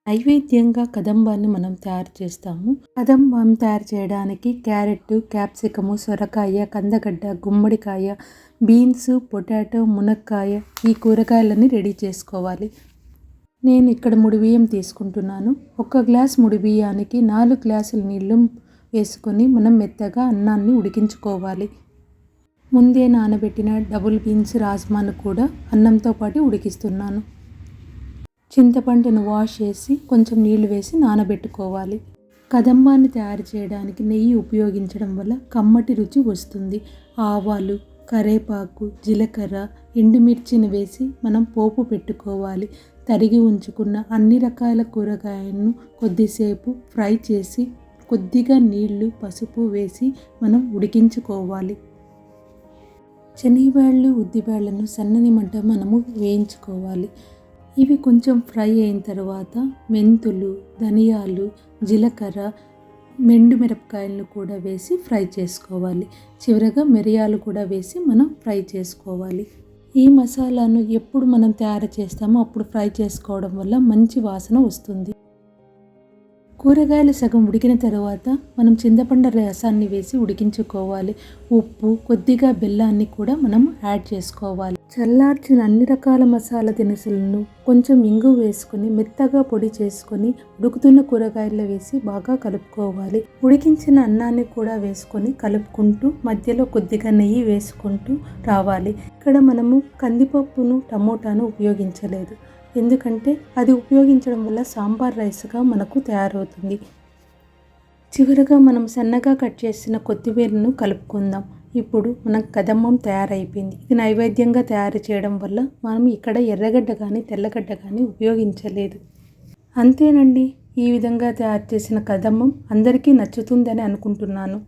నైవేద్యంగా కదంబాన్ని మనం తయారు చేస్తాము. కదంబం తయారు చేయడానికి క్యారెట్, క్యాప్సికము, సొరకాయ, కందగడ్డ, గుమ్మడికాయ, బీన్స్, పొటాటో, మునక్కాయ ఈ కూరగాయలని రెడీ చేసుకోవాలి. నేను ఇక్కడ ముడి బియ్యం తీసుకుంటున్నాను. 1 గ్లాస్ ముడి బియ్యానికి 4 గ్లాసుల నీళ్లు వేసుకొని మనం మెత్తగా అన్నాన్ని ఉడికించుకోవాలి. ముందే నానబెట్టిన డబుల్ బీన్స్ రాజ్మాను కూడా అన్నంతో పాటు ఉడికిస్తున్నాను. చింతపండును వాష్ చేసి కొంచెం నీళ్లు వేసి నానబెట్టుకోవాలి. కదంబాన్ని తయారు చేయడానికి నెయ్యి ఉపయోగించడం వల్ల కమ్మటి రుచి వస్తుంది. ఆవాలు, కరేపాకు, జీలకర్ర, ఎండుమిర్చిని వేసి మనం పోపు పెట్టుకోవాలి. తరిగి ఉంచుకున్న అన్ని రకాల కూరగాయలను కొద్దిసేపు ఫ్రై చేసి కొద్దిగా నీళ్లు, పసుపు వేసి మనం ఉడికించుకోవాలి. శనగబ్యాళ్ళు, ఉద్దిబ్యాళ్ళను సన్నని మంట మనము వేయించుకోవాలి. ఇవి కొంచెం ఫ్రై అయిన తర్వాత మెంతులు, ధనియాలు, జీలకర్ర, మెండు మిరపకాయలను కూడా వేసి ఫ్రై చేసుకోవాలి. చివరగా మిరియాలు కూడా వేసి మనం ఫ్రై చేసుకోవాలి. ఈ మసాలాను ఎప్పుడు మనం తయారు చేస్తామో అప్పుడు ఫ్రై చేసుకోవడం వల్ల మంచి వాసన వస్తుంది. కూరగాయలు సగం ఉడికిన తర్వాత మనం చింతపండు రసాన్ని వేసి ఉడికించుకోవాలి. ఉప్పు, కొద్దిగా బెల్లాన్ని కూడా మనం యాడ్ చేసుకోవాలి. చల్లార్చిన అన్ని రకాల మసాలా దినుసులను కొంచెం ఇంగు వేసుకొని మెత్తగా పొడి చేసుకొని ఉడుకుతున్న కూరగాయల్లో వేసి బాగా కలుపుకోవాలి. ఉడికించిన అన్నాన్ని కూడా వేసుకొని కలుపుకుంటూ మధ్యలో కొద్దిగా నెయ్యి వేసుకుంటూ రావాలి. ఇక్కడ మనము కందిపప్పును, టమోటాను ఉపయోగించలేదు. ఎందుకంటే అది ఉపయోగించడం వల్ల సాంబార్ రైస్గా మనకు తయారవుతుంది. చివరగా మనం సన్నగా కట్ చేసిన కొత్తిమీరను కలుపుకుందాం. ఇప్పుడు మన కదంబం తయారైపోయింది. ఇది నైవేద్యంగా తయారు చేయడం వల్ల మనం ఇక్కడ ఎర్రగడ్డ కానీ తెల్లగడ్డ కానీ ఉపయోగించలేదు. అంతేనండి. ఈ విధంగా తయారు చేసిన కదంబం అందరికీ నచ్చుతుందని అనుకుంటున్నాను.